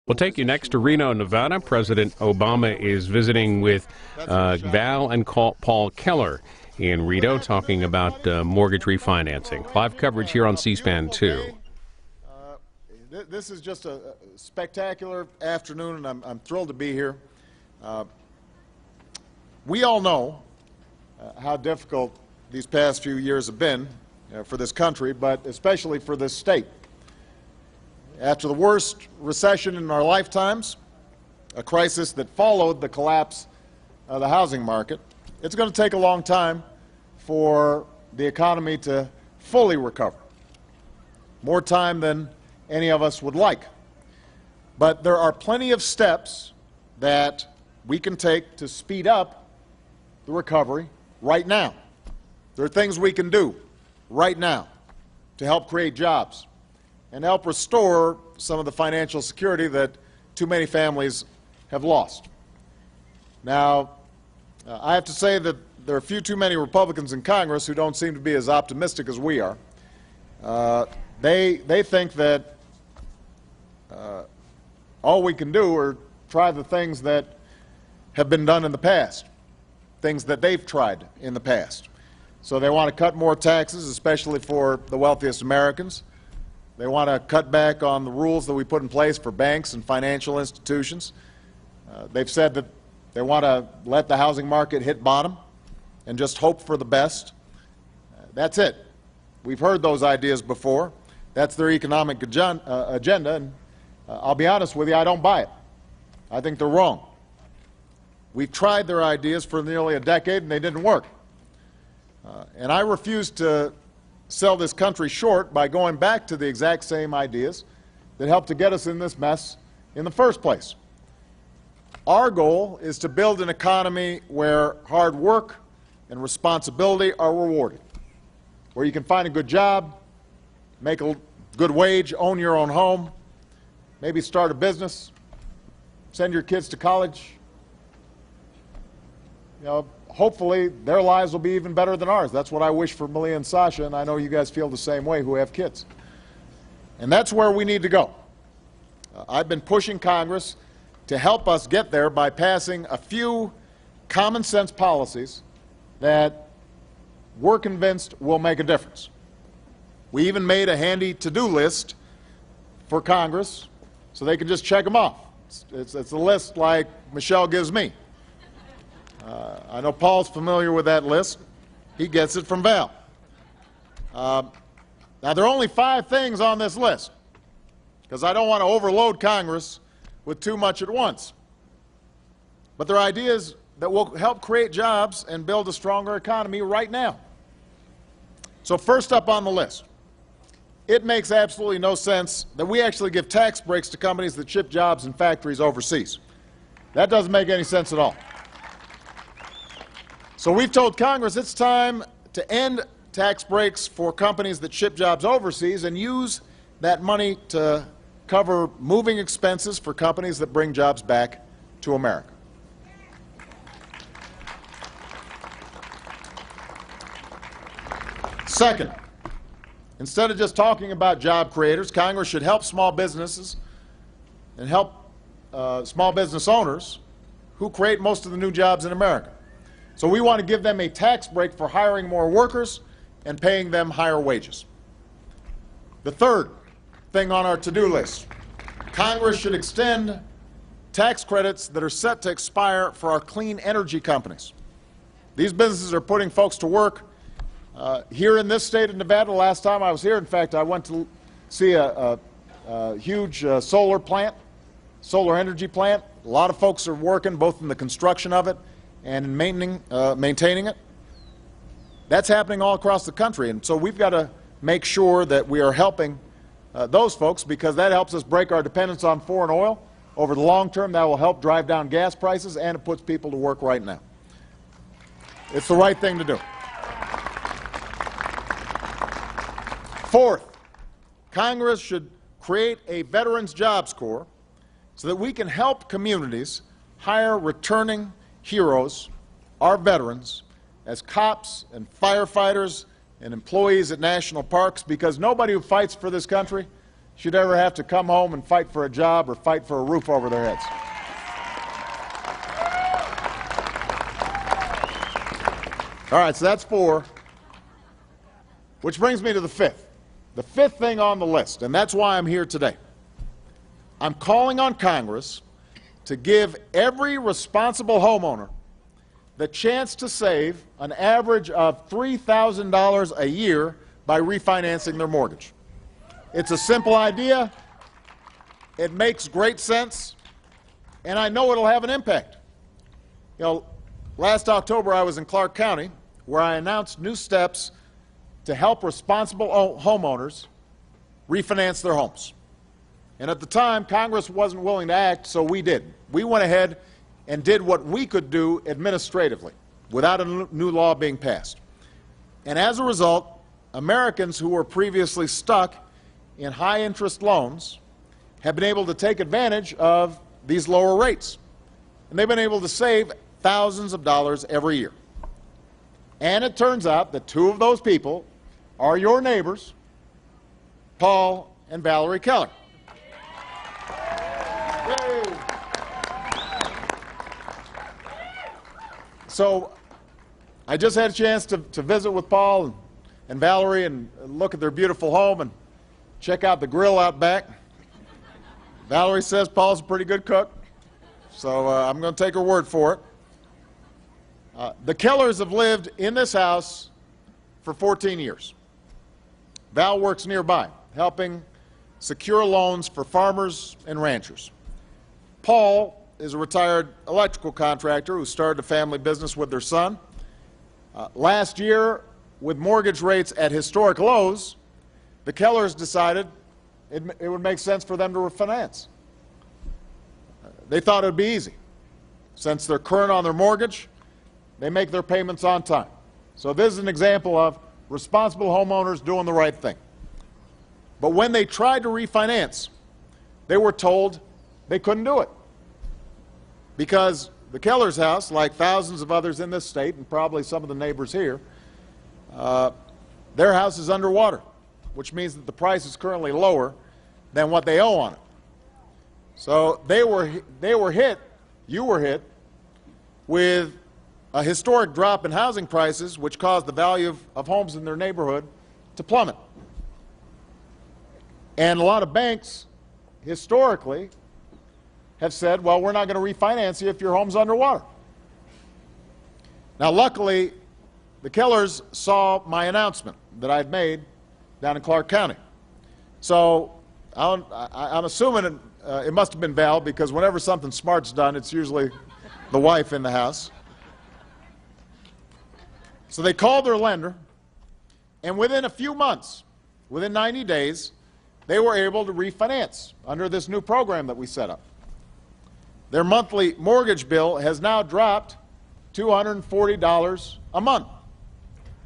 We'll take you next to Reno, Nevada. President Obama is visiting with Val and Paul Keller in Reno, talking about mortgage refinancing. Live coverage here on C-SPAN 2. This is just a spectacular afternoon, and I'm thrilled to be here. We all know how difficult these past few years have been for this country, but especially for this state. After the worst recession in our lifetimes, a crisis that followed the collapse of the housing market, it's going to take a long time for the economy to fully recover. More time than any of us would like. But there are plenty of steps that we can take to speed up the recovery right now. There are things we can do right now to help create jobs and help restore some of the financial security that too many families have lost. Now, I have to say that there are too many Republicans in Congress who don't seem to be as optimistic as we are. They think that all we can do are try the things that have been done in the past, things that they've tried in the past. So they want to cut more taxes, especially for the wealthiest Americans. They want to cut back on the rules that we put in place for banks and financial institutions. They've said that they want to let the housing market hit bottom and just hope for the best. That's it. We've heard those ideas before. That's their economic agenda, and I'll be honest with you, I don't buy it. I think they're wrong. We've tried their ideas for nearly a decade, and they didn't work. And I refuse to sell this country short by going back to the exact same ideas that helped to get us in this mess in the first place. Our goal is to build an economy where hard work and responsibility are rewarded, where you can find a good job, make a good wage, own your own home, maybe start a business, send your kids to college. You know, hopefully their lives will be even better than ours. That's what I wish for Malia and Sasha, and I know you guys feel the same way who have kids. And that's where we need to go. I've been pushing Congress to help us get there by passing a few common sense policies that we're convinced will make a difference. We even made a handy to-do list for Congress so they can just check them off. It's a list like Michelle gives me. I know Paul's familiar with that list. He gets it from Val. Now, there are only 5 things on this list because I don't want to overload Congress with too much at once. But they're ideas that will help create jobs and build a stronger economy right now. So first up on the list, it makes absolutely no sense that we actually give tax breaks to companies that ship jobs in factories overseas. That doesn't make any sense at all. So we've told Congress it's time to end tax breaks for companies that ship jobs overseas and use that money to cover moving expenses for companies that bring jobs back to America. Second, instead of just talking about job creators, Congress should help small businesses and help small business owners who create most of the new jobs in America. So we want to give them a tax break for hiring more workers and paying them higher wages. The third thing on our to-do list, Congress should extend tax credits that are set to expire for our clean energy companies. These businesses are putting folks to work here in this state of Nevada. Last time I was here, in fact, I went to see a huge solar energy plant. A lot of folks are working both in the construction of it and in maintaining it. That's happening all across the country, and so we've got to make sure that we are helping those folks, because that helps us break our dependence on foreign oil. Over the long term, that will help drive down gas prices, and it puts people to work right now. It's the right thing to do. Fourth, Congress should create a Veterans Jobs Corps so that we can help communities hire returning heroes, our veterans, as cops and firefighters and employees at national parks, because nobody who fights for this country should ever have to come home and fight for a job or fight for a roof over their heads. All right, so that's 4, which brings me to the 5th. The 5th thing on the list, and that's why I'm here today. I'm calling on Congress to give every responsible homeowner the chance to save an average of $3,000 a year by refinancing their mortgage. It's a simple idea, it makes great sense, and I know it'll have an impact. You know, last October I was in Clark County where I announced new steps to help responsible homeowners refinance their homes. And at the time, Congress wasn't willing to act, so we did. We went ahead and did what we could do administratively without a new law being passed. And as a result, Americans who were previously stuck in high-interest loans have been able to take advantage of these lower rates. And they've been able to save thousands of dollars every year. And it turns out that 2 of those people are your neighbors, Paul and Valerie Keller. Yay. So I just had a chance to visit with Paul and Valerie and look at their beautiful home and check out the grill out back. Valerie says Paul's a pretty good cook, so I'm going to take her word for it. The Kellers have lived in this house for 14 years. Val works nearby, helping secure loans for farmers and ranchers. Paul is a retired electrical contractor who started a family business with their son. Last year, with mortgage rates at historic lows, the Kellers decided it would make sense for them to refinance. They thought it would be easy. Since they're current on their mortgage, they make their payments on time. So this is an example of responsible homeowners doing the right thing. But when they tried to refinance, they were told they couldn't do it. Because the Keller's house, like thousands of others in this state, and probably some of the neighbors here, their house is underwater, which means that the price is currently lower than what they owe on it. So they were hit, you were hit, with a historic drop in housing prices, which caused the value of homes in their neighborhood to plummet. And a lot of banks, historically, have said, well, we're not going to refinance you if your home's underwater. Now, luckily, the Kellers saw my announcement that I'd made down in Clark County. So I'm assuming it must have been Val, because whenever something smart's done, it's usually the wife in the house. So they called their lender, and within a few months, within 90 days, they were able to refinance under this new program that we set up. Their monthly mortgage bill has now dropped $240 a month.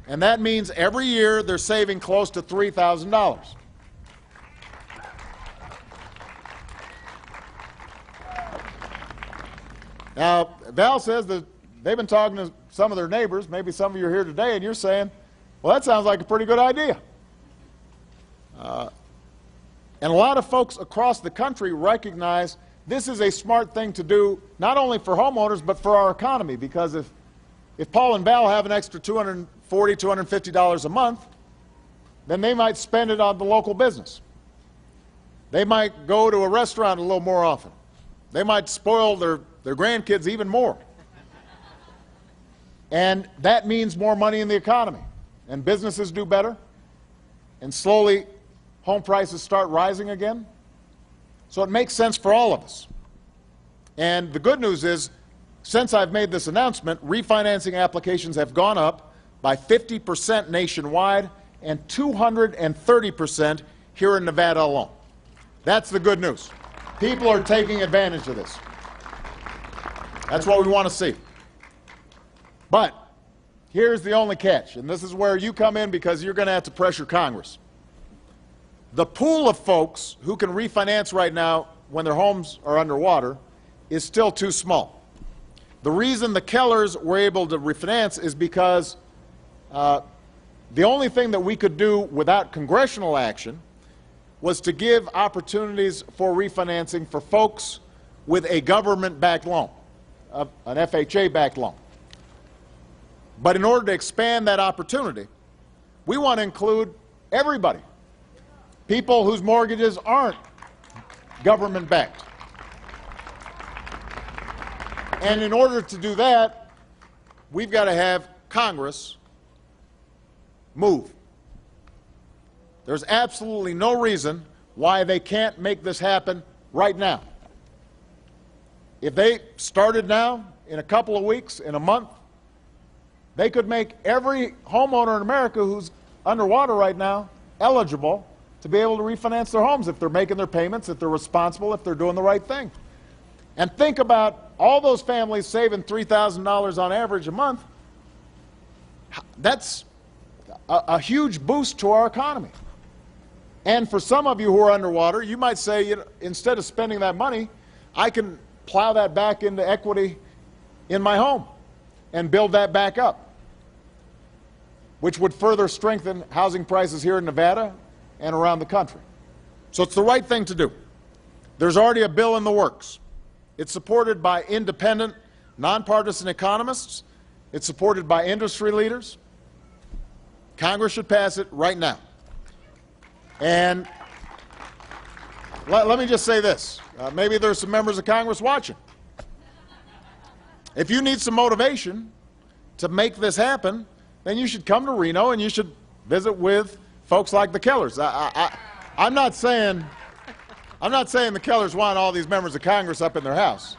And that means every year they're saving close to $3,000. Now, Val says that they've been talking to some of their neighbors, maybe some of you are here today, and you're saying, well, that sounds like a pretty good idea. And a lot of folks across the country recognize this is a smart thing to do, not only for homeowners, but for our economy, because if Paul and Val have an extra $240, $250 a month, then they might spend it on the local business. They might go to a restaurant a little more often. They might spoil their grandkids even more. And that means more money in the economy. And businesses do better. And slowly, home prices start rising again. So it makes sense for all of us. And the good news is, since I've made this announcement, refinancing applications have gone up by 50% nationwide and 230% here in Nevada alone. That's the good news. People are taking advantage of this. That's what we want to see. But here's the only catch, and this is where you come in, because you're going to have to pressure Congress. The pool of folks who can refinance right now when their homes are underwater is still too small. The reason the Kellers were able to refinance is because the only thing that we could do without congressional action was to give opportunities for refinancing for folks with a government-backed loan, an FHA-backed loan. But in order to expand that opportunity, we want to include everybody, people whose mortgages aren't government-backed. And in order to do that, we've got to have Congress move. There's absolutely no reason why they can't make this happen right now. If they started now, in a couple of weeks, in a month, they could make every homeowner in America who's underwater right now eligible to be able to refinance their homes if they're making their payments, if they're responsible, if they're doing the right thing. And think about all those families saving $3,000 on average a month. That's a huge boost to our economy. And for some of you who are underwater, you might say, you know, instead of spending that money, I can plow that back into equity in my home and build that back up, which would further strengthen housing prices here in Nevada and around the country. So it's the right thing to do. There's already a bill in the works. It's supported by independent, nonpartisan economists. It's supported by industry leaders. Congress should pass it right now. And let me just say this. Maybe there's some members of Congress watching. If you need some motivation to make this happen, then you should come to Reno and you should visit with folks like the Kellers. I'm not saying the Kellers want all these members of Congress up in their house.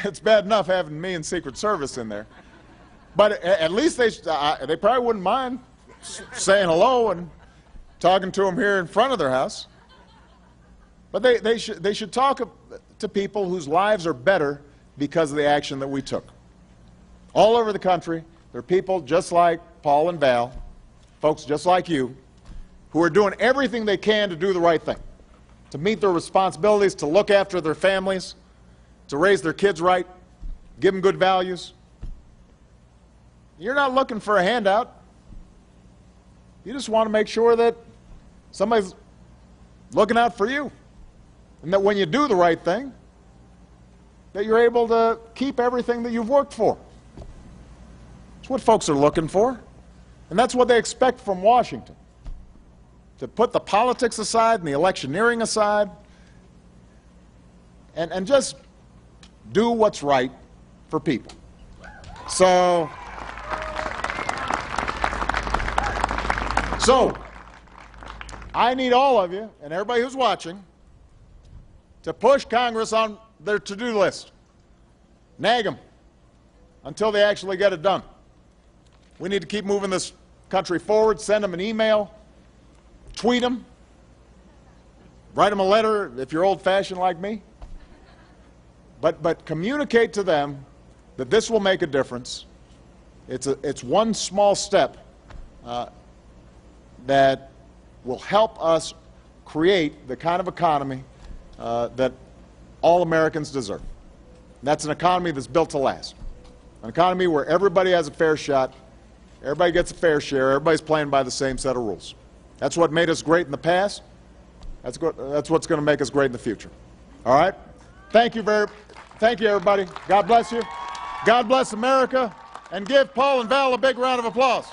It's bad enough having me and Secret Service in there. But at least they probably wouldn't mind saying hello and talking to them here in front of their house. But they should talk to people whose lives are better because of the action that we took. All over the country, there are people just like Paul and Val, folks just like you, who are doing everything they can to do the right thing, to meet their responsibilities, to look after their families, to raise their kids right, give them good values. You're not looking for a handout. You just want to make sure that somebody's looking out for you, and that when you do the right thing, that you're able to keep everything that you've worked for. That's what folks are looking for, and that's what they expect from Washington. To put the politics aside and the electioneering aside and just do what's right for people. So I need all of you and everybody who's watching to push Congress on their to-do list. Nag them until they actually get it done. We need to keep moving this country forward. Send them an email. Tweet them, write them a letter if you're old-fashioned like me, but communicate to them that this will make a difference. It's one small step that will help us create the kind of economy that all Americans deserve. And that's an economy that's built to last, an economy where everybody has a fair shot, everybody gets a fair share, everybody's playing by the same set of rules. That's what made us great in the past. That's what's going to make us great in the future. All right? Thank you, everybody. God bless you. God bless America. And give Paul and Val a big round of applause.